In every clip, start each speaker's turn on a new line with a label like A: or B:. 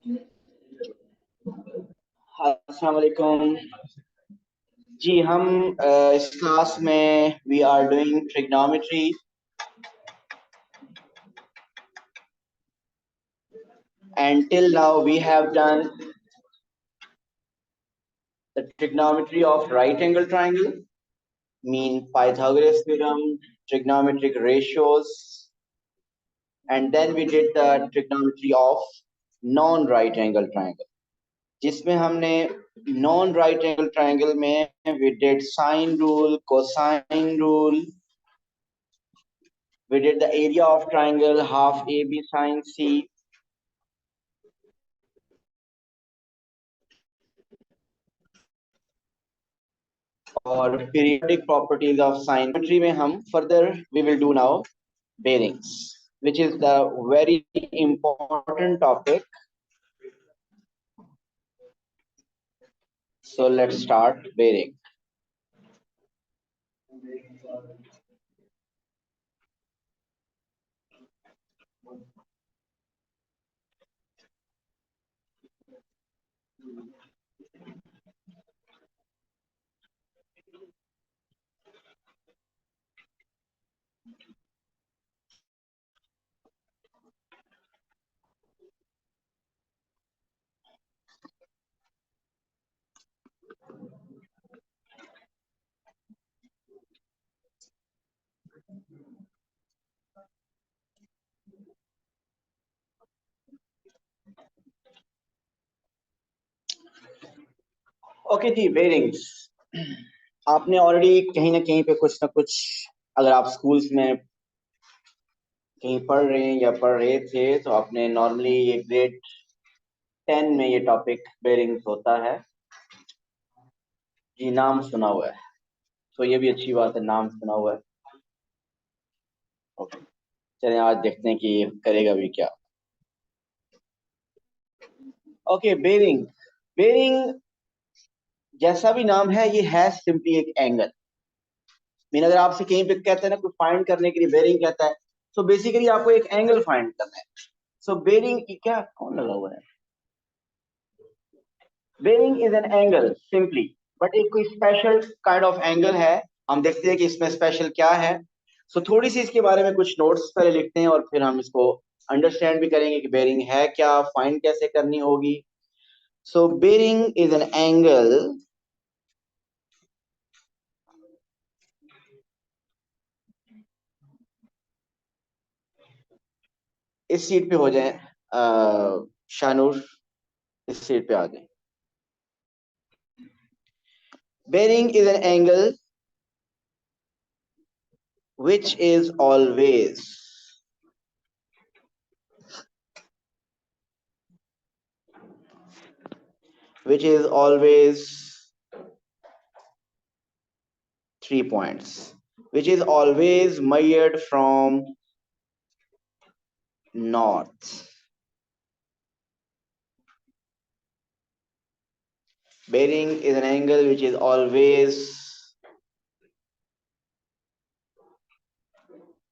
A: अस्सलाम वालेकुम जी। हम इस क्लास में we are doing trigonometry and till now we have done the trigonometry of right angle triangle, mean Pythagoras theorem, trigonometric ratios, and then we did the trigonometry of non right angle triangle, जिसमें हमने non right angle triangle में we did sine rule, cosine rule, we did the area of triangle half AB sine C, और periodic properties of sinometry में हम further we will do now bearings, which is the very important topic. So let's start bearing. Okay जी, bearings आपने already कहीं ना कहीं पे कुछ ना कुछ, अगर आप स्कूल्स में कहीं पढ़ रहे हैं या पढ़ रहे थे तो आपने नॉर्मली ये ग्रेड 10 में ये टॉपिक बेरिंग्स होता है जी, नाम सुना हुआ है। तो ये भी अच्छी बात है, नाम सुना हुआ है। ओके, चलिए आज देखते हैं कि ये करेगा भी क्या। ओके, बेरिंग बेरिंग जैसा भी नाम है, ये है सिंपली एक एंगल। मीन अगर आपसे कहीं पे कहते हैं ना, कोई फाइंड करने के लिए बेरिंग कहता है, सो बेसिकली आपको एक एंगल फाइंड करना है। सो बेरिंग की क्या, कौन लगा हुआ है? Bearing is an angle simply, but एक कोई स्पेशल काइंड ऑफ एंगल है। हम देखते हैं कि इसमें स्पेशल क्या है। सो थोड़ी सी इसके बारे में कुछ नोट्स पहले लिखते हैं और फिर हम इसको अंडरस्टैंड भी करेंगे कि बेरिंग है क्या, फाइंड कैसे करनी होगी। So bearing is an angle इस सीट पे हो जाए, शानूर इस सीट पे आ जाए। Bearing is an angle which is always which is always 3 points, which is always measured from north. Bearing is an angle which is always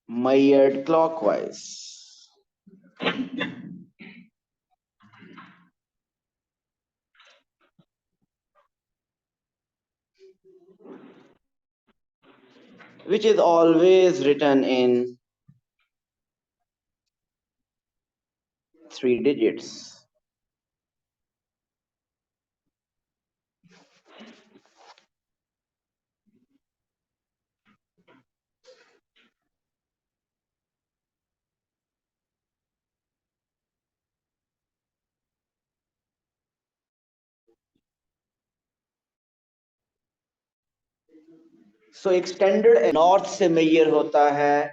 A: measured clockwise. Which is always written in 3 digits. So extended north से major होता है,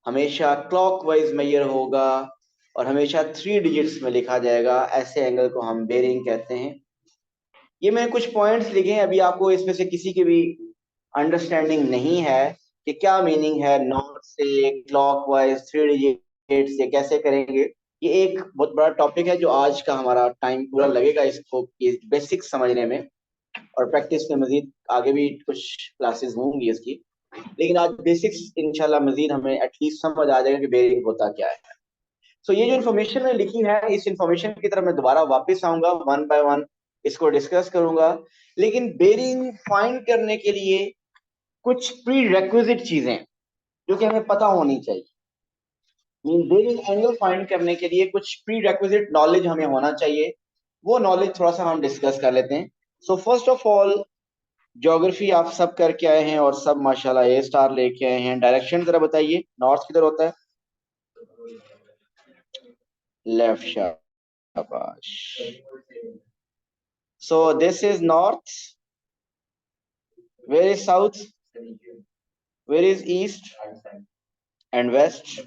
A: हमेशा clockwise major होगा और हमेशा 3 digits में लिखा जाएगा। ऐसे एंगल को हम बेरिंग कहते हैं। ये मैं कुछ पॉइंट्स लिखे हैं, अभी आपको इसमें से किसी की भी अंडरस्टैंडिंग नहीं है कि क्या मीनिंग है नॉर्थ से क्लॉकवाइज 3 डिजिट्स, ये कैसे करेंगे। ये एक बहुत बड़ा टॉपिक है जो आज का हमारा टाइम पूरा लगेगा इसको बेसिक्स समझने में, और प्रैक्टिस में मजीद आगे भी कुछ क्लासेस होंगी इसकी, लेकिन आज बेसिक्स इंशाल्लाह मजीद हमें एटलीस्ट समझ आ जाएगा कि बेरिंग होता क्या है। सो ये जो इन्फॉर्मेशन मैंने लिखी है, इस इन्फॉर्मेशन की तरफ मैं दोबारा वापस आऊंगा, वन बाय वन इसको डिस्कस करूंगा। लेकिन बेरिंग फाइंड करने के लिए कुछ प्री रेक्विजिट चीजें जो कि हमें पता होनी चाहिए। मीन बेरिंग एंगल फाइंड करने के लिए कुछ प्री रेक्विजिट नॉलेज हमें होना चाहिए। वो नॉलेज थोड़ा सा हम डिस्कस कर लेते हैं। So first of all, geography आप सब करके आए हैं और सब माशाल्लाह ए स्टार लेके आए हैं। डायरेक्शन जरा बताइए, नॉर्थ किधर होता है? लेफ्ट, शाबाश। So this is north. Where is south? Where is east and west?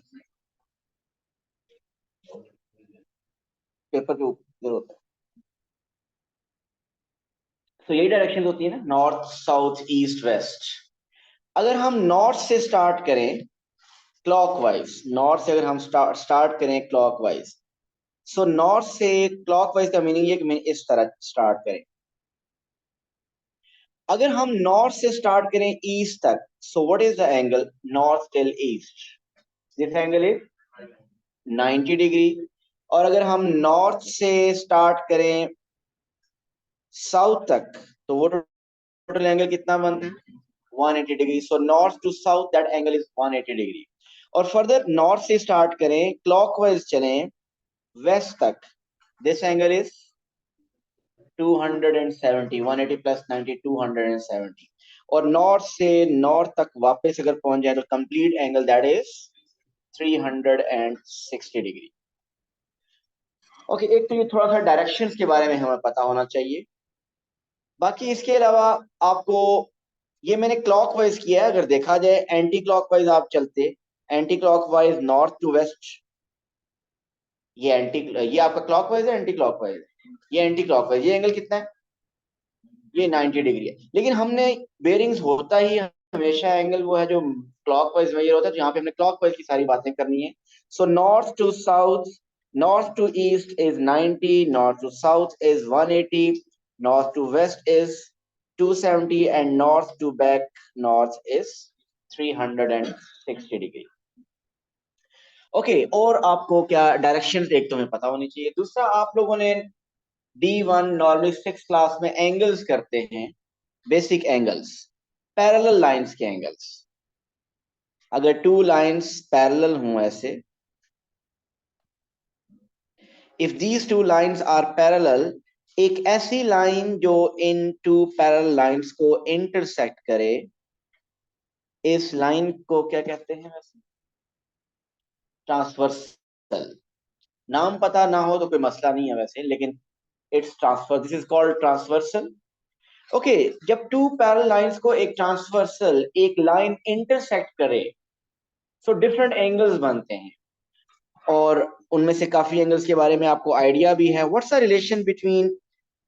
A: Paper के ऊपर होता है। तो यही डायरेक्शन होती है ना, नॉर्थ साउथ ईस्ट वेस्ट। अगर हम नॉर्थ से स्टार्ट करें क्लॉकवाइज, नॉर्थ से अगर हम स्टार्ट करें क्लॉकवाइज, सो नॉर्थ से क्लॉकवाइज का मीनिंग ये कि इस तरह स्टार्ट करें। अगर हम नॉर्थ से स्टार्ट करें ईस्ट तक, so what is the angle north till east? This angle is 90 degree. और अगर हम नॉर्थ से स्टार्ट करें साउथ तक, तो वो टोटल एंगल कितना बनता है? 180 degree. So north to south that angle is 180 degree. और फर्दर नॉर्थ से स्टार्ट करें क्लॉकवाइज चलें वेस्ट तक, दिस एंगल इज 270, 180 प्लस 90, 270। और नॉर्थ से नॉर्थ तक वापस अगर पहुंच जाए तो complete angle that is 360 degree. Okay, एक तो ये थोड़ा सा डायरेक्शंस के बारे में हमें पता होना चाहिए। बाकी इसके अलावा आपको, ये मैंने क्लॉकवाइज किया है, अगर देखा जाए एंटी क्लॉकवाइज आप चलते, anticlockwise north to west, ये आपका क्लॉकवाइज है, एंटी क्लॉकवाइज है, ये एंटी क्लॉकवाइज, ये एंगल कितना है? ये 90 डिग्री है। लेकिन हमने बेरिंग्स होता ही हमेशा एंगल वो है जो क्लॉकवाइज में ये होता है, तो यहाँ पे हमने क्लॉकवाइज की सारी बातें करनी है। So north to south, north to east is 90, north to south is 180, north to west is 270 and north to back north is 360 degree. Okay, और आपको क्या डायरेक्शन एक तो हमें पता होनी चाहिए। दूसरा, आप लोगों ने D1 नॉर्मली 6 क्लास में एंगल्स करते हैं, बेसिक एंगल्स, पैरेलल लाइंस के एंगल्स। अगर टू लाइंस पैरेलल हों ऐसे, if these two lines are parallel, एक ऐसी लाइन जो इन टू पैरेलल लाइंस को इंटरसेक्ट करे, इस लाइन को क्या कहते हैं वैसे? ट्रांसवर्सल। नाम पता ना हो तो कोई मसला नहीं है वैसे, लेकिन it's transfer, this is called transversal. Okay, जब टू पैरेलल लाइंस को एक ट्रांसवर्सल एक लाइन इंटरसेक्ट करे, सो डिफरेंट एंगल्स बनते हैं। और उनमें से काफी एंगल्स के बारे में आपको आइडिया भी है। What's the relation between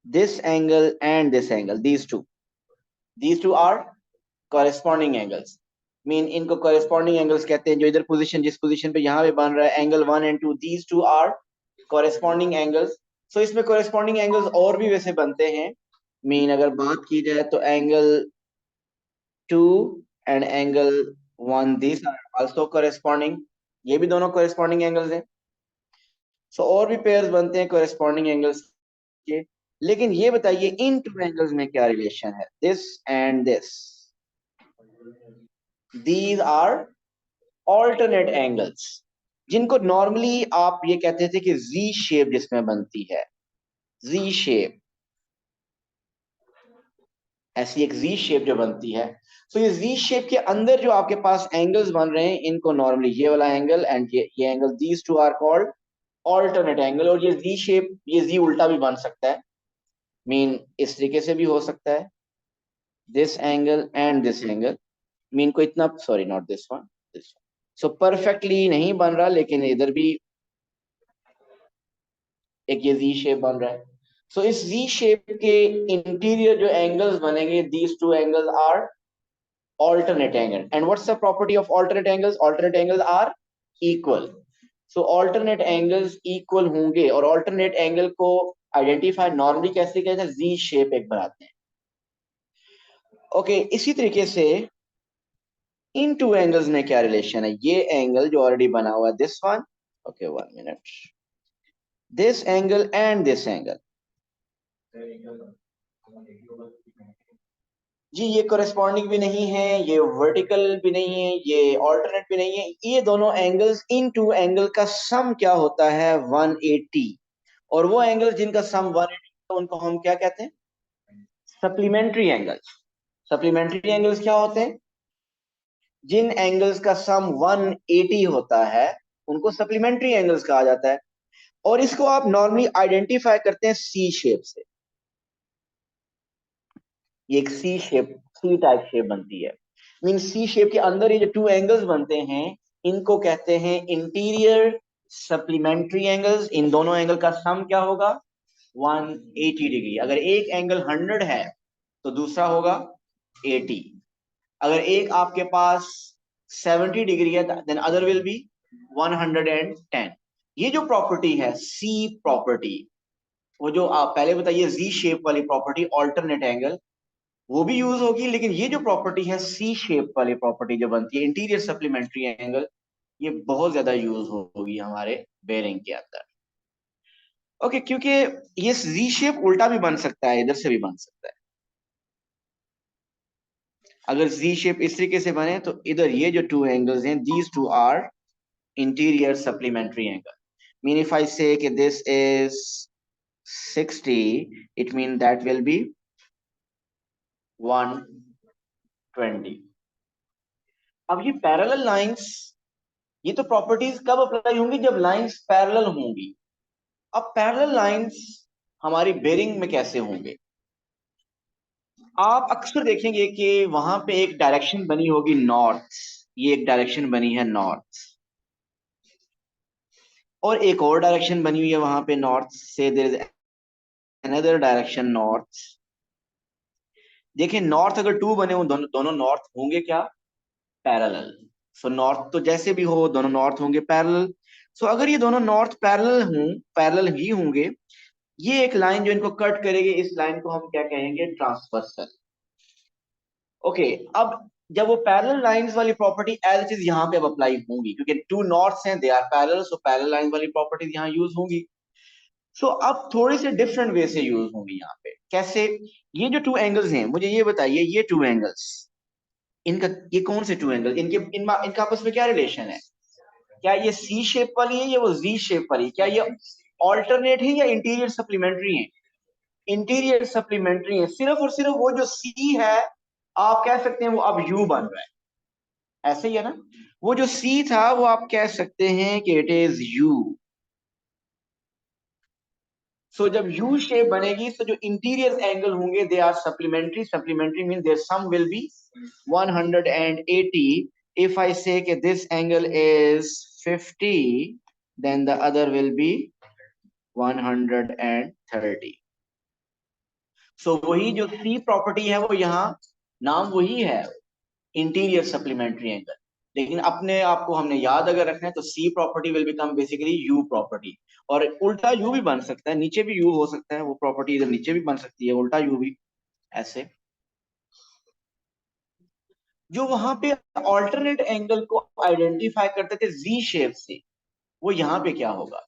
A: this angle and this angle? These two are corresponding angles. Mean इनको कॉरेस्पॉन्डिंग एंगल्स कहते हैं। जो इधर पोजीशन, जिस पोजीशन पे यहाँ पे बन रहा है angle 1 and 2, these two are corresponding angles. So इसमें कॉरेस्पॉन्डिंग एंगल्स और भी वैसे बनते हैं। मीन अगर बात की जाए तो angle 2 and angle 1, these are also corresponding, ये भी दोनों कॉरेस्पॉन्डिंग एंगल्स हैं। सो और भी पेयर्स बनते हैं कॉरेस्पॉन्डिंग एंगल्स के। लेकिन ये बताइए इन टू एंगल्स में क्या रिलेशन है? This and this, these are alternate angles, जिनको नॉर्मली आप ये कहते थे कि जी शेप जिसमें बनती है, जी शेप, ऐसी एक जी शेप जो बनती है। तो ये जी शेप के अंदर जो आपके पास एंगल्स बन रहे हैं, इनको नॉर्मली ये वाला एंगल एंड ये angle, these two are called alternate angle. और ये जी शेप, ये जी उल्टा भी बन सकता है। मीन इस तरीके से भी हो सकता है, this angle and this angle. Mean को इतना, sorry not this one, this one. So perfectly नहीं बन रहा, लेकिन इधर भी एक ये जी शेप बन रहा है। सो इस जी शेप के इंटीरियर जो एंगल्स बनेंगे, these two angles are alternate angle. And what's the property of alternate angles? Alternate angles are equal. So alternate angles equal होंगे। और alternate angle को आइडेंटिफाई नॉर्मली कैसे कहते हैं? जी शेप एक बनाते हैं। ओके, इसी तरीके से इन टू एंगल्स में क्या रिलेशन है? ये एंगल जो ऑलरेडी बना हुआ है, this one, Okay, 1 minute. This angle and this angle. जी ये कोरेस्पॉन्डिंग भी नहीं है, ये वर्टिकल भी नहीं है, ये ऑल्टरनेट भी नहीं है। ये दोनों एंगल्स, इन टू एंगल का सम क्या होता है? 180। और वो एंगल जिनका सम 180 तो उनको हम क्या कहते हैं? Supplementary angles. सप्लीमेंट्री एंगल्स क्या होते हैं? जिन एंगल्स का सम 180 होता है उनको सप्लीमेंट्री एंगल्स कहा जाता है। और इसको आप नॉर्मली आइडेंटिफाई करते हैं सी शेप से। ये एक सी शेप, सी टाइप शेप बनती है। मीन सी शेप के अंदर ये जो टू एंगल्स बनते हैं इनको कहते हैं इंटीरियर सप्लीमेंट्री एंगल्स। इन दोनों एंगल का सम क्या होगा? 180 डिग्री। अगर एक एंगल 100 है तो दूसरा होगा 80। अगर एक आपके पास 70 डिग्री है देन अदर विल बी 110। ये जो प्रॉपर्टी है सी प्रॉपर्टी, वो जो आप पहले बताइए जी शेप वाली प्रॉपर्टी ऑल्टरनेट एंगल, वो भी यूज होगी। लेकिन ये जो प्रॉपर्टी है सी शेप वाली प्रॉपर्टी जो बनती है इंटीरियर सप्लीमेंट्री एंगल, ये बहुत ज्यादा यूज होगी हमारे बेरिंग के अंदर। ओके, क्योंकि ये जी शेप उल्टा भी बन सकता है, इधर से भी बन सकता है। अगर जी शेप इस तरीके से बने तो इधर ये जो टू एंगल्स हैं these two are interior supplementary angle. Mean if I say that this is 60, it means that will be 120. अब ये पैरेलल लाइंस, ये तो प्रॉपर्टीज कब अप्लाई होंगी? जब लाइंस पैरेलल होंगी। अब पैरेलल लाइंस हमारी बेरिंग में कैसे होंगे? आप अक्सर देखेंगे कि वहां पे एक डायरेक्शन बनी होगी नॉर्थ, ये एक डायरेक्शन बनी है नॉर्थ, और एक और डायरेक्शन बनी हुई है वहां पे नॉर्थ से, there is another direction north. देखिए नॉर्थ अगर टू बने हो, दोनों नॉर्थ होंगे क्या? पैरेलल। सो नॉर्थ तो जैसे भी हो दोनों नॉर्थ होंगे पैरेलल। सो अगर ये दोनों नॉर्थ पैरेलल हों, पैरेलल ही होंगे, ये एक लाइन जो इनको कट करेगी, इस लाइन को हम क्या कहेंगे? ट्रांसवर्सल। ओके, अब जब वो पैरेलल लाइंस वाली प्रॉपर्टी एज इट इज यहाँ पे अब अप्लाई होंगी, क्योंकि टू नॉर्थ्स हैं, they are parallel, so parallel line वाली प्रॉपर्टीज यहाँ यूज होंगी। सो अब थोड़ी सी डिफरेंट वे से यूज होंगी यहाँ पे। कैसे? ये जो टू एंगल्स हैं, मुझे ये बताइए, ये टू एंगल्स, इनका ये कौन से टू एंगल, इनका आपस में क्या रिलेशन है? क्या ये सी शेप वाली है या वो जी शेप वाली? क्या ये ऑल्टरनेट है या इंटीरियर सप्लीमेंट्री है? इंटीरियर सप्लीमेंट्री है। सिर्फ और सिर्फ वो जो सी है, आप कह सकते हैं वो अब यू बन रहा है, ऐसे ही है ना? वो जो सी था वो आप कह सकते हैं कि इट इज यू। सो जब यू शेप बनेगी तो जो इंटीरियर एंगल होंगे they are supplementary. Supplementary mean their sum will be 180। if I say that this angle is 50, then the other will be 130। सो वही जो सी प्रॉपर्टी है वो यहाँ नाम वही है, इंटीरियर सप्लीमेंट्री एंगल। लेकिन अपने आप को हमने याद अगर रखना है तो C property will become basically U property. और उल्टा यू भी बन सकता है, नीचे भी यू हो सकता है, वो प्रॉपर्टी इधर नीचे भी बन सकती है, उल्टा यू भी, ऐसे। जो वहां पे ऑल्टरनेट एंगल को आइडेंटिफाई करते थे जी शेप से, वो यहाँ पे क्या होगा?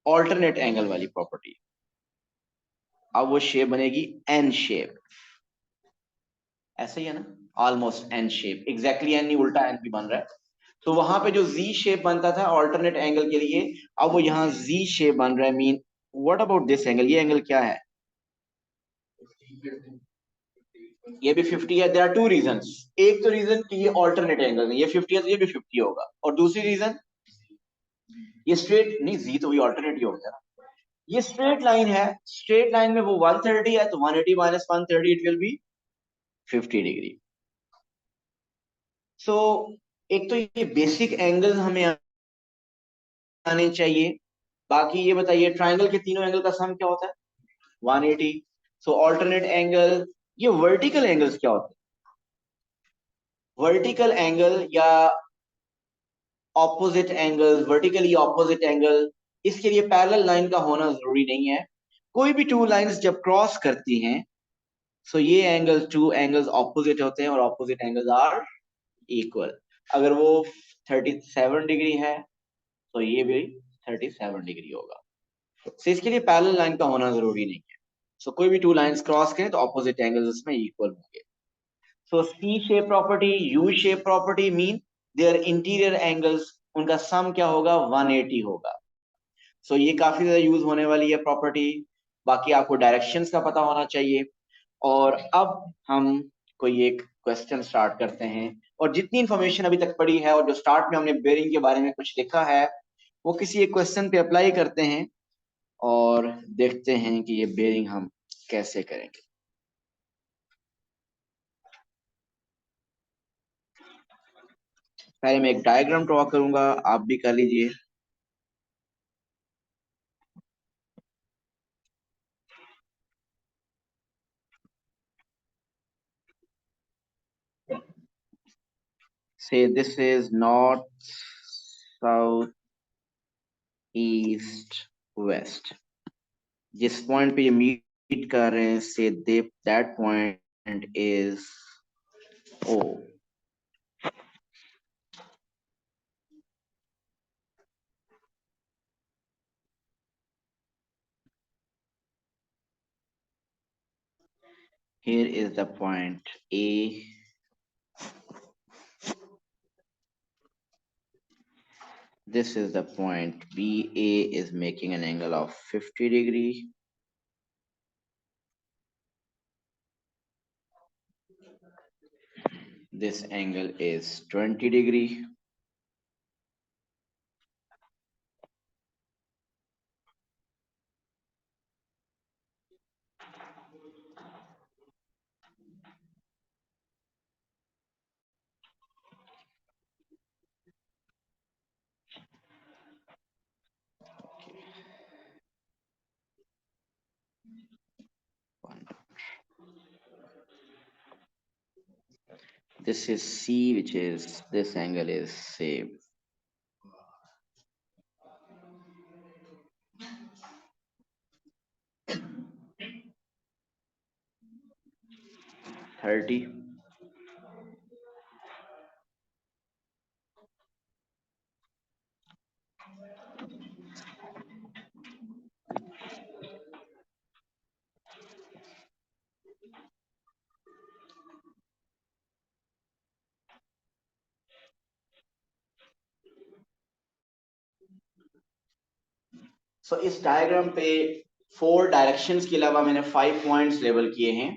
A: ऑल्टरनेट एंगल वाली प्रॉपर्टी। अब वो शेप बनेगी एन शेप, ऐसे ही है ना? Almost N shape, exactly N नहीं, उल्टा एन भी बन रहा है। तो वहां पे जो जी शेप बनता था ऑल्टरनेट एंगल के लिए, अब वो यहाँ जी शेप बन रहा है। Mean what about this angle? ये एंगल क्या है? ये भी 50 है। There are two reasons. एक तो रीजन कि ये ऑल्टरनेट एंगल है, ये 50 है तो ये भी 50 होगा। और दूसरी रीजन, ये स्ट्रेट नहीं, जी तो ये ऑल्टरनेट ही हो गया ना। ये स्ट्रेट लाइन है, स्ट्रेट लाइन में वो 130 है, तो 180 minus 130 it will be 50 degree. So एक तो ये बेसिक एंगल हमें आने चाहिए। बाकी ये बताइए ट्राइंगल के तीनों एंगल का सम क्या होता है? 180। सो ऑल्टरनेट एंगल, ये वर्टिकल एंगल्स क्या होते हैं? वर्टिकल एंगल या opposite angle, vertically opposite angle, इसके लिए पैरेलल लाइन का होना जरूरी नहीं है। कोई भी टू लाइंस जब क्रॉस करती हैं, सो ये एंगल्स, टू एंगल्स ऑपोजिट होते हैं, और ऑपोजिट एंगल्स आर इक्वल। अगर वो 37 डिग्री है तो ये भी 37 डिग्री होगा। तो इसके लिए पैरेलल लाइन का होना जरूरी नहीं है। सो कोई भी टू लाइंस क्रॉस करें तो ऑपोजिट एंगल्स उसमें इक्वल होंगे। So C shape property, U shape property mean their interior angles, उनका सम क्या होगा, 180 होगा। सो ये काफी ज्यादा यूज होने वाली है प्रॉपर्टी। बाकी आपको डायरेक्शंस का पता होना चाहिए। और अब हम कोई एक क्वेश्चन स्टार्ट करते हैं, और जितनी इंफॉर्मेशन अभी तक पड़ी है और जो स्टार्ट में हमने बेरिंग के बारे में कुछ लिखा है वो किसी एक क्वेश्चन पे अप्लाई करते हैं और देखते हैं कि ये बेरिंग हम कैसे करेंगे। पहले मैं एक डायग्राम ड्रॉ करूंगा, आप भी कर लीजिए। Say this is north, south, east, west. जिस पॉइंट पे ये मीट कर रहे हैं, say the that point is O. Here is the point A. This is the point B. A is making an angle of 50 degree. This angle is 20 degree. This is C, which is, this angle is say 30. सो इस diagram पे 4 directions के अलावा मैंने 5 points label किए हैं,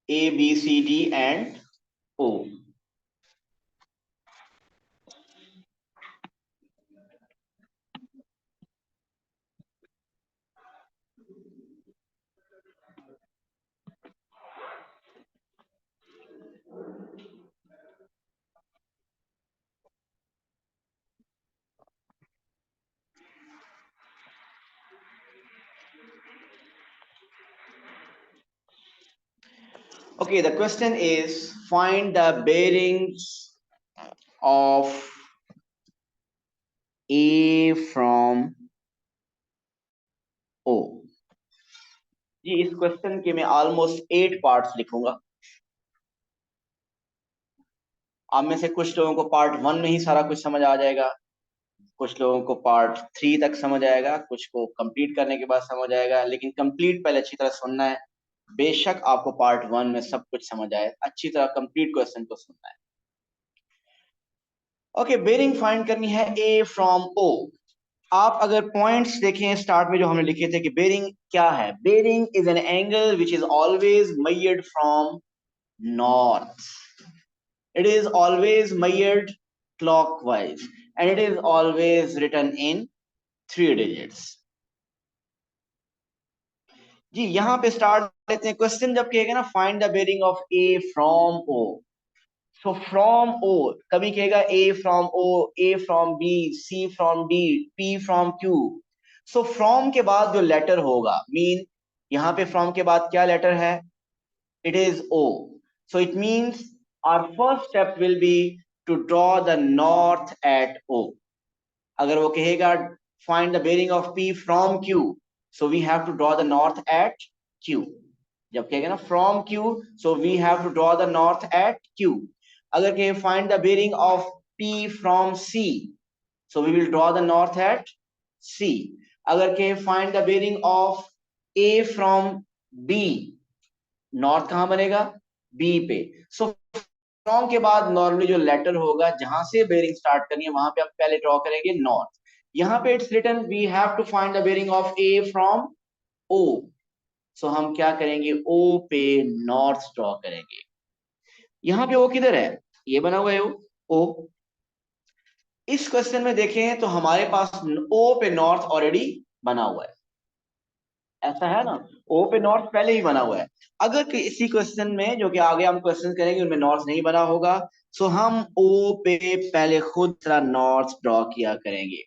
A: A, B, C, D and O. Okay, the question is find the bearings of A from O. जी, इस question के मैं ऑलमोस्ट 8 पार्ट्स लिखूंगा। आप में से कुछ लोगों को पार्ट 1 में ही सारा कुछ समझ आ जाएगा, कुछ लोगों को पार्ट 3 तक समझ आएगा, कुछ को कंप्लीट करने के बाद समझ आएगा। लेकिन कंप्लीट पहले अच्छी तरह सुनना है। बेशक आपको पार्ट 1 में सब कुछ समझ आए, अच्छी तरह कंप्लीट क्वेश्चन को सुनना है। ओके, बेरिंग फाइंड करनी है ए फ्रॉम ओ। आप अगर पॉइंट्स देखें स्टार्ट में जो हमने लिखे थे कि बेरिंग क्या है, bearing is an angle which is always measured from north, it is always measured clockwise and it is always written in 3 digits. जी, यहां पे स्टार्ट लेते हैं। क्वेश्चन जब कहेगा ना find the bearing of A from O, so from O कभी कहेगा A from O, A from B, C from D, P from Q. So from के बाद जो लेटर होगा, मीन यहां पे फ्रॉम के बाद क्या लेटर है, it is O. So it means our first step will be to draw the north at O. अगर वो कहेगा find the bearing of P from Q, so we have to draw the north at Q. जब कहेगा ना from Q, so we have to draw the north at Q. अगर कहे find the bearing of P from C, So we will draw the north at C. अगर के find the bearing of A from B, north कहां बनेगा? B पे. So from के बाद normally जो लेटर होगा जहां से बेरिंग स्टार्ट करनी है वहां पे हम पहले ड्रॉ करेंगे नॉर्थ. यहाँ पे it's written we have to find the bearing of A from O. So हम क्या करेंगे? O पे नॉर्थ ड्रॉ करेंगे. यहाँ पे O किधर है? ये बना हुआ है O. इस क्वेश्चन में देखें तो हमारे पास O पे नॉर्थ ऑलरेडी बना हुआ है. ऐसा है ना, O पे नॉर्थ पहले ही बना हुआ है. अगर इसी क्वेश्चन में जो कि आगे हम क्वेश्चन करेंगे उनमें नॉर्थ नहीं बना होगा, सो हम O पे पहले खुद तरह नॉर्थ ड्रॉ किया करेंगे.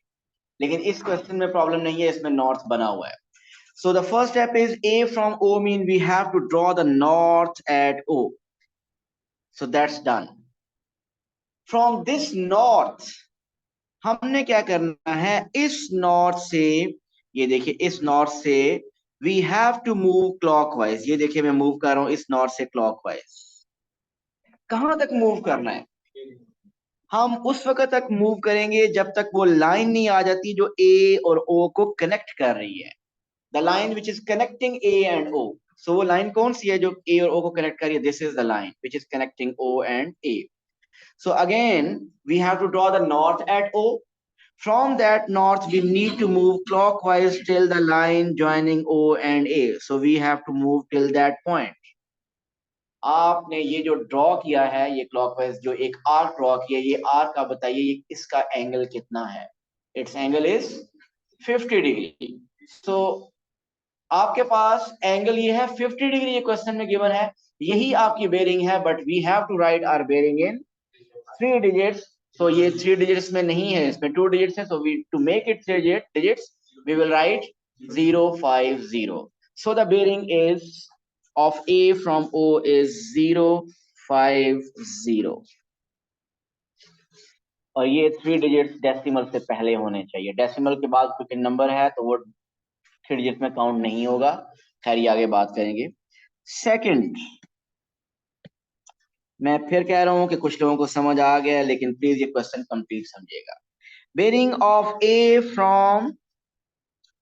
A: लेकिन इस क्वेश्चन में प्रॉब्लम नहीं है, इसमें नॉर्थ बना हुआ है. So the first step is A from O mean we have to draw the north at O. So that's done. From this north हमने क्या करना है? इस नॉर्थ से, ये देखिए इस नॉर्थ से we have to move clockwise. ये देखिए मैं मूव कर रहा हूं इस नॉर्थ से क्लॉकवाइज. कहां तक मूव करना है? हम उस वक्त तक मूव करेंगे जब तक वो लाइन नहीं आ जाती जो ए और ओ को कनेक्ट कर रही है. The line which is connecting A and O. So वो लाइन कौन सी है जो ए और ओ को कनेक्ट कर रही है? This is the line which is connecting O and A. So again we have to draw the north at O. From that north, we need to move clockwise till the line joining O and A. So we have to move till that point. आपने ये जो draw किया है, ये clockwise जो एक arc draw किया, ये आर्क का बताइए ये इसका एंगल कितना है? It's angle is 50 degree. So आपके पास एंगल ये है 50 डिग्री, ये क्वेश्चन में गिवन है. यही आपकी बेरिंग है, but we have to write our bearing in 3 digits. So ये 3 डिजिट्स में नहीं है, इसमें 2 डिजिट्स है. So we to make it 3 digits we will write 050. So the bearing is of A from O is 050. और ये 3 digits decimal से पहले होने चाहिए. डेसिमल के बाद कुछ नंबर है तो वो 3 डिजिट में काउंट नहीं होगा. खैर ये आगे बात करेंगे. सेकंड, मैं फिर कह रहा हूं कि कुछ लोगों को समझ आ गया, लेकिन प्लीज ये क्वेश्चन कंप्लीट समझिएगा. Bearing of A from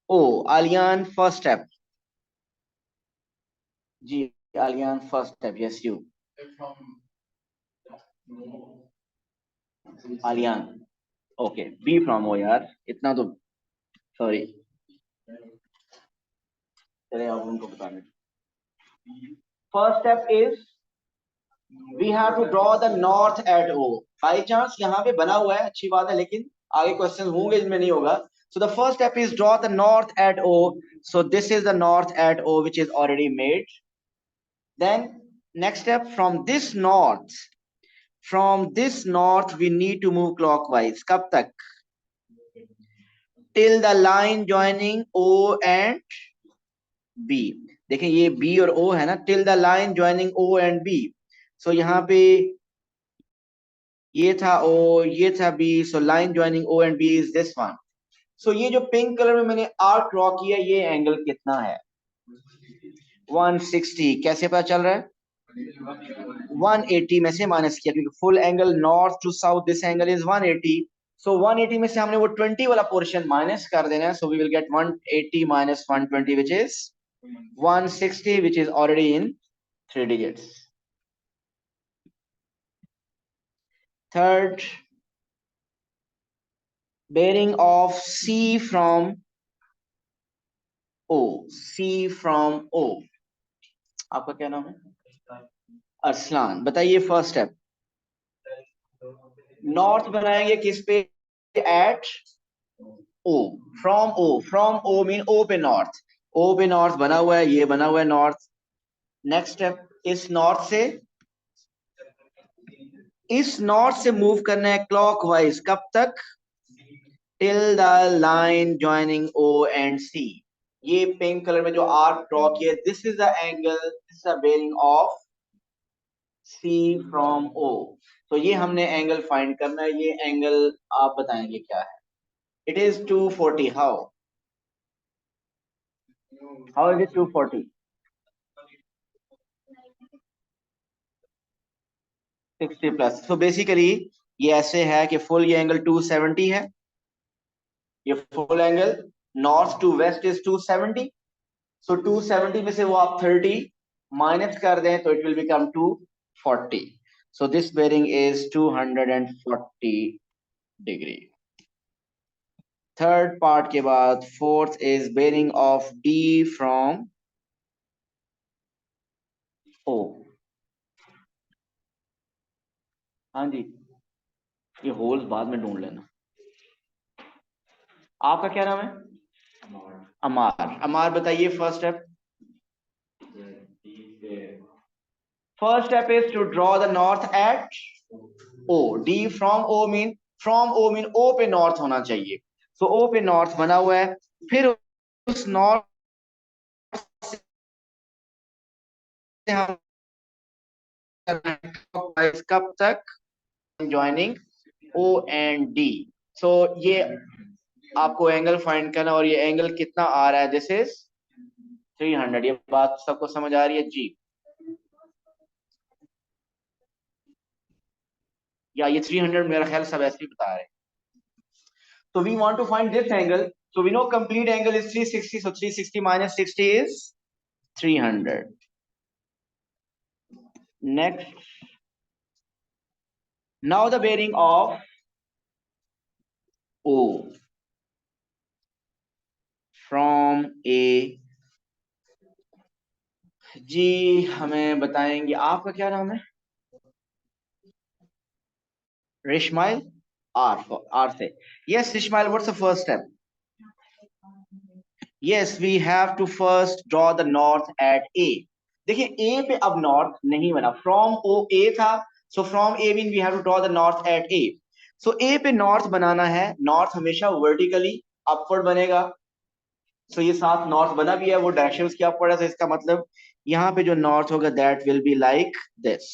A: O. Aliyan first step. जी Aliyan first step. Yes you Aliyan. Okay B from O. यार इतना तो सॉरी. चले आप उनको बताने. First step is we have to draw the north at O. By chance यहाँ पे बना हुआ है, अच्छी बात है, लेकिन आगे क्वेश्चन होंगे जिनमें नहीं होगा. So the first step is draw the north at O. So this is the north at O which is already made. Then next step, from this north we need to move clockwise. कब तक? Till the line joining O and B. देखें ये B और O है ना. Till the line joining O and B. So यहाँ पे ये था O, ये था B. So line joining O and B is this one. So ये जो पिंक कलर में मैंने आर्क ड्रॉ किया, ये एंगल कितना है? 160. कैसे पता चल रहा है? 180 में से माइनस किया, क्योंकि full angle north to south this angle is 180. So 180 में से हमने वो 20 वाला पोर्शन माइनस कर देना है. So we will get 180 minus 120 which is 160, which is already in 3 digits. Third, bearing of C from O. C from O. आपका क्या नाम है? अरसलान. बताइए फर्स्ट स्टेप. नॉर्थ बनाएंगे किस पे? At O. From O mean O पे नॉर्थ. O पे नॉर्थ बना हुआ है, ये बना हुआ है नॉर्थ. नेक्स्ट स्टेप, इस नॉर्थ से मूव करना है क्लॉकवाइज. कब तक? Till the line joining O and C. ये पिंक कलर में जो आर्क ड्रॉ किया, this is the angle, this is the bearing of C from O. तो ये हमने एंगल फाइंड करना है. ये एंगल आप बताएंगे क्या है? It is 240. How is it 240? 60 plus. So basically ये ऐसे है कि फुल ये एंगल 270 है, ये full angle north to west is 270, so 270 में से वो आप 30 माइनस कर दें तो it will become 240, so this bearing is 240 degree. Third part के बाद fourth is bearing of D from O. हाँ जी, ये होल्स बाद में ढूंढ लेना। आपका क्या नाम है? अमार। अमार बताइए first step. First step is to draw the north at O. D from O mean, from O mean O पे नॉर्थ होना चाहिए, सो ओ पे नॉर्थ बना हुआ है। फिर उस नॉर्थ से हम कब तक ज्वाइनिंग ओ एंड डी। सो ये आपको एंगल फाइंड करना, और ये एंगल कितना आ रहा है, दिस इज 300। ये बात सबको समझ आ रही है जी? या ये 300 मेरा ख्याल सब ऐसे ही बता रहे हैं। So we want to find this angle. So we know complete angle is 360. So 360 minus 60 is 300. Next, now the bearing of O from A। जी हमें बताएंगे, आपका क्या नाम है? Rishmail? R से। Yes, Rishmail, what's the first step? Yes, we have to first draw the north at A। देखिए A पे अब नॉर्थ नहीं बना, फ्रॉम O A था, so from A mean we have to draw the north at A। So A पे north बनाना है, north हमेशा वर्टिकली अपवर्ड बनेगा। सो ये साथ नॉर्थ बना भी है, वो डायरेक्शन उसकी अपवर्ड है, तो इसका मतलब यहाँ पे जो नॉर्थ होगा that will be like this.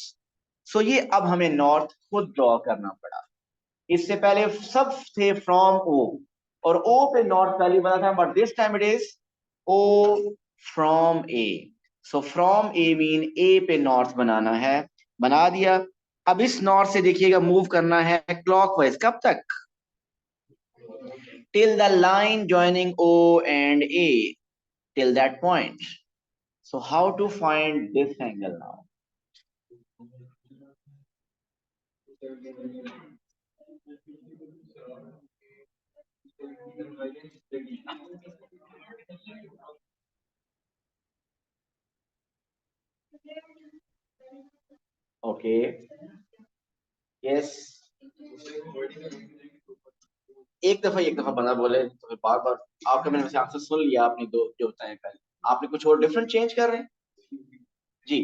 A: So ये अब हमें नॉर्थ खुद ड्रॉ करना पड़ा। इससे पहले सब थे फ्रॉम ओ, और ओ पे नॉर्थ वैल्यू बना था, but this time it is O from A. So from A mean A पे नॉर्थ बनाना है, बना दिया। अब इस नॉर्थ से देखिएगा मूव करना है क्लॉकवाइज, कब तक? Till the line joining O and A, till that point. So how to find this angle now? Okay, yes. एक दफा बंदा बोले तो फिर बार बार आपका, मैंने वैसे आंसर सुन लिया आपने, दो जो बताए पहले, आपने कुछ और डिफरेंट चेंज कर रहे हैं जी।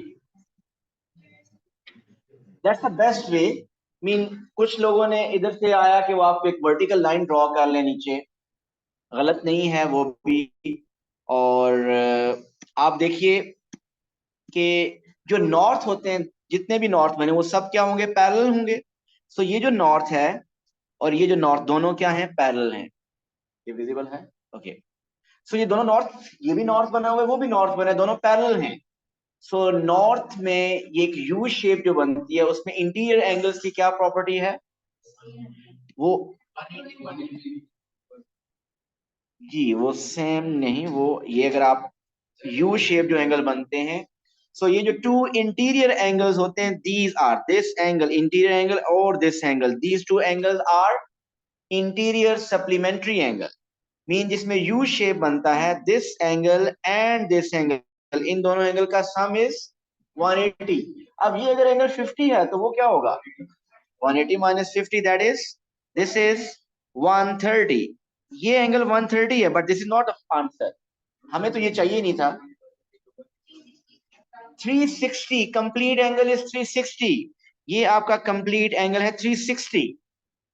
A: That's the best way. Mean कुछ लोगों ने इधर से आया कि वो आपको एक वर्टिकल लाइन ड्रॉ कर ले नीचे, गलत नहीं है वो भी। और आप देखिए कि जो नॉर्थ होते हैं, जितने भी नॉर्थ बने वो सब क्या होंगे, पैरेलल होंगे। सो ये जो नॉर्थ है और ये जो नॉर्थ, दोनों क्या है, पैरेलल हैं। ये विजिबल है? ओके। सो ये दोनों नॉर्थ, ये भी नॉर्थ बना हुआ है, वो भी नॉर्थ बना है, दोनों पैरेलल हैं। सो नॉर्थ में ये एक यू शेप जो बनती है, उसमें इंटीरियर एंगल्स की क्या प्रॉपर्टी है? वो जी वो सेम नहीं, वो ये अगर आप यू शेप जो एंगल बनते हैं, सो ये जो टू इंटीरियर एंगल्स होते हैं, these are this angle interior angle और this angle, these two angles are interior supplementary angle. Mean जिसमें यू शेप बनता है, this angle and this angle, इन दोनों एंगल का सम इज 180। अब ये अगर एंगल 50 है तो वो क्या होगा, 180 minus 50 that is, this is 130। ये एंगल 130 है, but this is not answer, हमें तो ये चाहिए नहीं था। 360 कंप्लीट एंगल इज 360, ये आपका कंप्लीट एंगल है 360।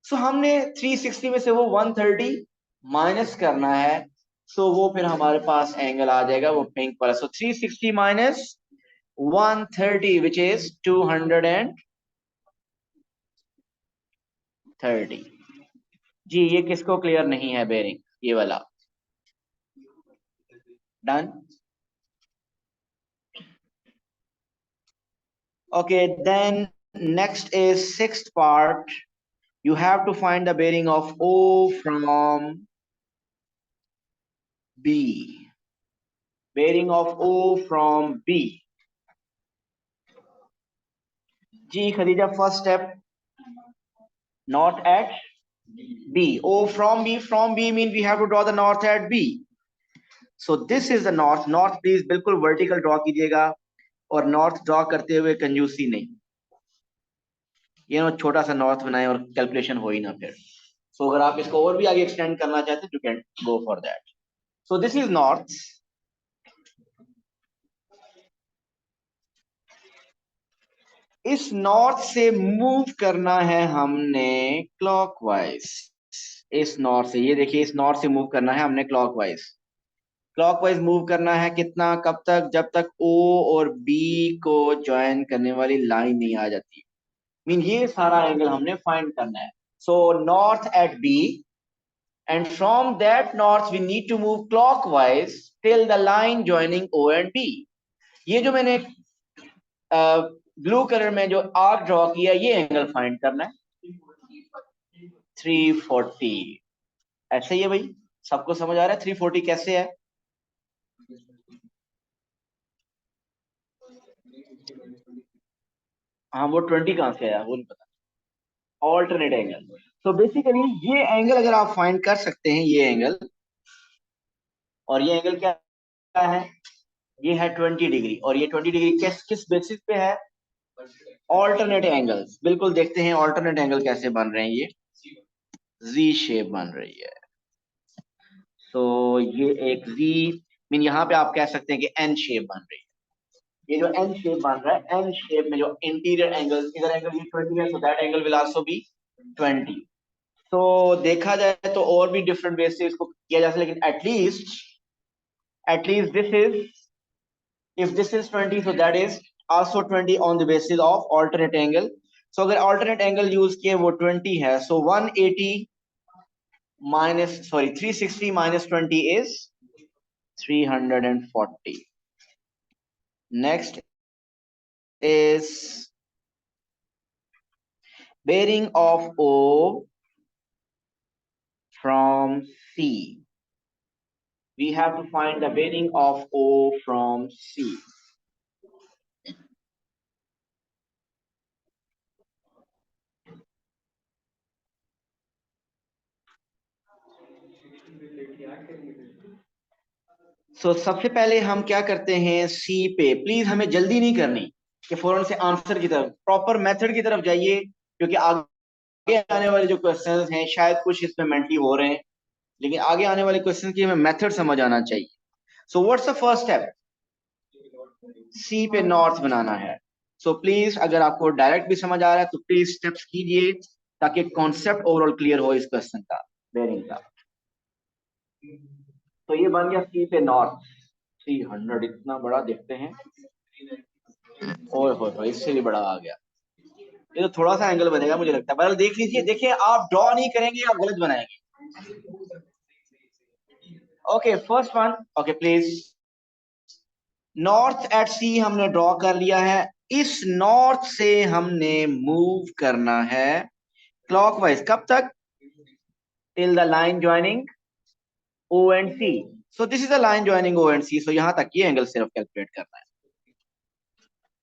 A: सो हमने 360 में से वो 130 माइनस करना है, सो वो फिर हमारे पास एंगल आ जाएगा वो पिंक वाला। सो 360 माइनस 130 विच इज 230। जी ये किसको क्लियर नहीं है बेरिंग, ये वाला? Done. Okay, then next is sixth part. You have to find the bearing of O from B, bearing of O from B. जी Khadija, first step, north at B. O from B, from B mean we have to draw the north at B. So this is the north. North please बिल्कुल vertical draw कीजिएगा, और north draw करते हुए कंजूसी नहीं, ये no छोटा सा नॉर्थ बनाए और कैलकुलेशन हो ही ना फिर। सो अगर आप इसको और भी आगे एक्सटेंड करना चाहते हैं, you can go for that. So this is north. इस नॉर्थ से मूव करना है हमने क्लॉकवाइज। इस नॉर्थ से, ये देखिए, इस नॉर्थ से मूव करना है हमने क्लॉकवाइज। क्लॉकवाइज मूव करना है कितना, कब तक, जब तक ओ और बी को ज्वाइन करने वाली लाइन नहीं आ जाती। मीन ये सारा एंगल हमने फाइंड करना है। So north at B, and from that north we need to move clockwise till the line joining O and B. ये जो मैंने ब्लू कलर में जो आर्क ड्रॉ किया, ये एंगल फाइंड करना है 340। ऐसे ही है भाई, सबको समझ आ रहा है 340 कैसे है? हाँ, वो 20 कहां से आया वो नहीं पता। Alternate angle. तो बेसिकली ये एंगल अगर आप फाइंड कर सकते हैं, ये एंगल, और ये एंगल क्या है, ये है 20 डिग्री, और ये 20 डिग्री किस किस बेसिस पे है? Alternate angles. बिल्कुल, देखते हैं ऑल्टरनेट एंगल कैसे बन रहे हैं। ये जी शेप बन रही है। तो ये एक जी, मीन यहाँ पे आप कह सकते हैं कि एन शेप बन रही है। ये जो एन शेप बन रहा है, एन शेप में जो इंटीरियर एंगल, इधर एंगल ये 20 है, so that angle will also be 20। तो देखा जाए तो और भी डिफरेंट वे से इसको किया जा सकता है, लेकिन at least this is, if this is 20, so that is also 20 on the basis of alternate angle. So अगर alternate angle यूज किए वो 20 है, so 180 minus, sorry, 360 minus 20 is 340. Next is bearing of O from C. We have to find the bearing of O from C. So सबसे पहले हम क्या करते हैं, सी पे, प्लीज हमें जल्दी नहीं करनी कि फौरन से आंसर की तरफ, प्रॉपर मेथड की तरफ जाइए, क्योंकि आगे आने वाले जो क्वेश्चंस हैं शायद कुछ इसमें मेंटली हो रहे हैं, लेकिन आगे आने वाले क्वेश्चंस की हमें मेथड समझ आना चाहिए। So what's the first step? C पे नॉर्थ बनाना है। सो प्लीज, अगर आपको डायरेक्ट भी समझ आ रहा है तो प्लीज स्टेप्स कीजिए, ताकि कॉन्सेप्ट ओवरऑल क्लियर हो इस क्वेश्चन का, बेरिंग का। तो ये बन गया सी पे नॉर्थ। 300 इतना बड़ा देखते हैं, ओए हो, इससे भी बड़ा आ गया। ये तो थोड़ा सा एंगल बनेगा मुझे लगता है, बहरहाल देख लीजिए। देखिए, आप ड्रॉ नहीं करेंगे, आप गलत बनाएंगे। Okay, first one, okay please. North at C हमने ड्रॉ कर लिया है। इस नॉर्थ से हमने मूव करना है क्लॉकवाइज, कब तक? Till the line joining O and C. So this is the line joining O and C, सो यहां तक ये एंगल सिर्फ कैलकुलेट करना है।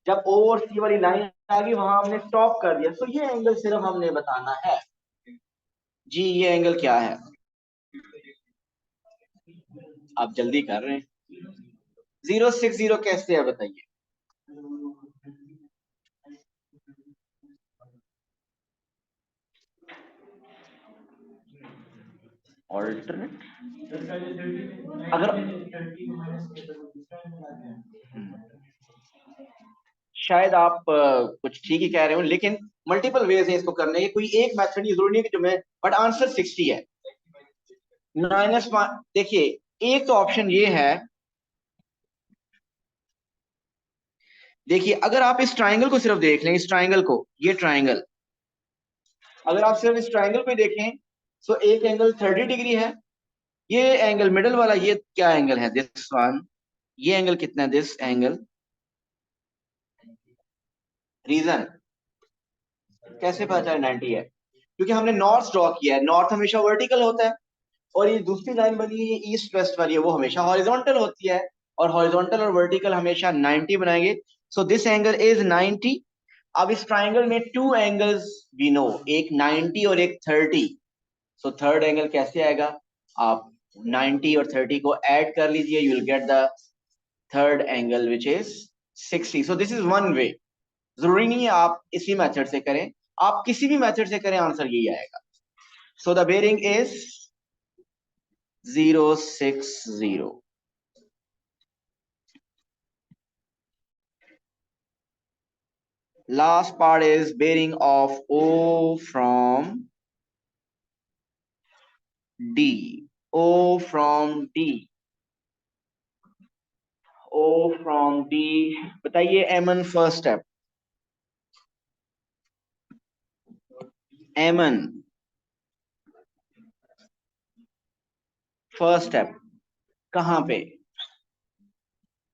A: जब O और C वाली लाइन आ गई, वहां हमने स्टॉप कर दिया, तो ये एंगल सिर्फ हमने बताना है। जी, ये एंगल क्या है? आप जल्दी कर रहे हैं। 060 कैसे है बताइए? ऑल्टरनेट, अगर शायद आप कुछ ठीक ही कह रहे हो, लेकिन मल्टीपल वेज है इसको करने के, कोई एक मेथड ही जरूरी नहीं कि जो मैं, बट आंसर 60 है। माइनस, देखिए, एक तो ऑप्शन ये है, देखिए अगर आप इस ट्राइंगल को सिर्फ देख लें, इस ट्राइंगल को, ये ट्राइंगल, अगर आप सिर्फ इस ट्राइंगल को देखें, तो एक एंगल 30 डिग्री है, ये एंगल मिडल वाला, ये क्या एंगल है, दिस वन, ये एंगल कितना है, दिस एंगल। रीजन कैसे पता चला 90 है? क्योंकि हमने नॉर्थ ड्रॉ किया है, नॉर्थ हमेशा वर्टिकल होता है, और ये दूसरी लाइन बनी है ईस्ट वेस्ट वाली है, वो हमेशा हॉरिजॉन्टल होती है, और हॉरिजॉन्टल और वर्टिकल हमेशा 90 बनाएंगे। So this angle is 90। अब इस ट्राइंगल में टू एंगल्स वी नो, एक 90 और एक 30। सो थर्ड एंगल कैसे आएगा, आप 90 और 30 को ऐड कर लीजिए, you will get the third angle which is 60। So this is one way. जरूरी नहीं है आप इसी मेथड से करें, आप किसी भी मेथड से करें, आंसर यही आएगा। So the bearing is 060। Last part is bearing of O from D. O from D. O from D. बताइए Aman first step. Aman first step कहां पे,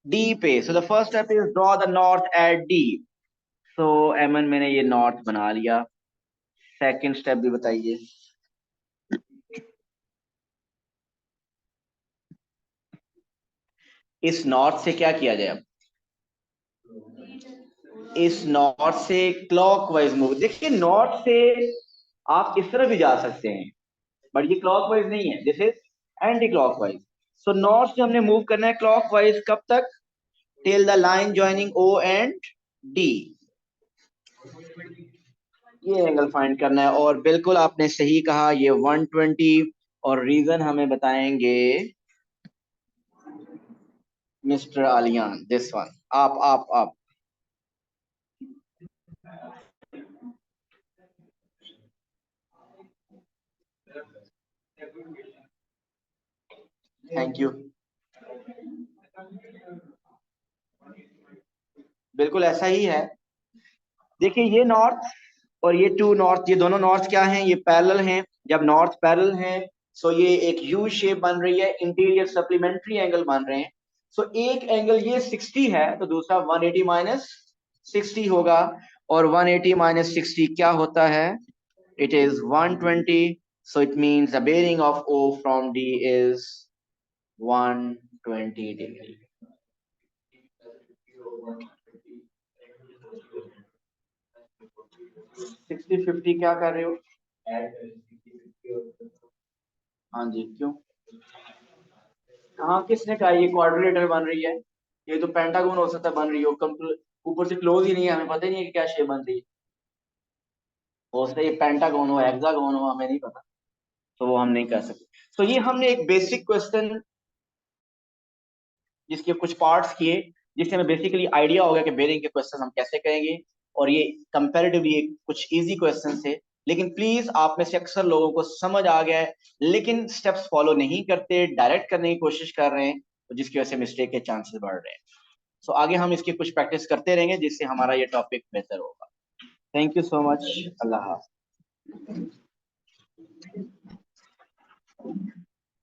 A: डी पे। So the first step is draw the north at D. So Aman मैंने ये north बना लिया। Second step भी बताइए। इस नॉर्थ से क्या किया जाए, अब इस नॉर्थ से क्लॉकवाइज मूव। देखिए नॉर्थ से आप इस तरफ भी जा सकते हैं, बट ये क्लॉकवाइज नहीं है, this is anti clockwise. So north से हमने मूव करना है क्लॉकवाइज, कब तक, till the line joining O and D. ये एंगल फाइंड करना है, और बिल्कुल आपने सही कहा, ये 120। और रीजन हमें बताएंगे मिस्टर आलियान, दिस वन। आप थैंक यू। बिल्कुल ऐसा ही है। देखिए ये नॉर्थ और ये टू नॉर्थ, ये दोनों नॉर्थ क्या हैं, ये पैरेलल हैं। जब नॉर्थ पैरेलल हैं, सो ये एक यू शेप बन रही है, इंटीरियर सप्लीमेंट्री एंगल बन रहे हैं। सो एक एंगल ये 60 है, तो दूसरा 180 माइनस 60 होगा। और 180 माइनस 60 क्या होता है, it is 120। So it means the bearing of O from D is 120 degree. 60-50 क्या कर रहे हो, हाँ जी क्यों, हाँ किसने कहा ये क्वाड्रिलेटरल बन रही है, ये तो पेंटागन हो सकता है बन रही हो, ऊपर से क्लोज ही नहीं है, हमें पता ही नहीं है कि क्या शेप बन रही है। हो सकता है ये पेंटागन हो, हेक्सागन हो, हमें नहीं पता, तो वो हम नहीं कर सकते। तो ये हमने एक बेसिक क्वेश्चन जिसके कुछ पार्ट्स किए, जिससे हमें बेसिकली आइडिया हो गया कि बेरिंग के क्वेश्चन हम कैसे करेंगे। और ये कंपैरेटिवली कुछ इजी क्वेश्चन थे, लेकिन प्लीज आप में से अक्सर लोगों को समझ आ गया है, लेकिन स्टेप्स फॉलो नहीं करते, डायरेक्ट करने की कोशिश कर रहे हैं, तो जिसकी वजह से मिस्टेक के चांसेस बढ़ रहे हैं। सो आगे हम इसकी कुछ प्रैक्टिस करते रहेंगे, जिससे हमारा ये टॉपिक बेहतर होगा। Thank you so much. अल्लाह हाफ़िज़।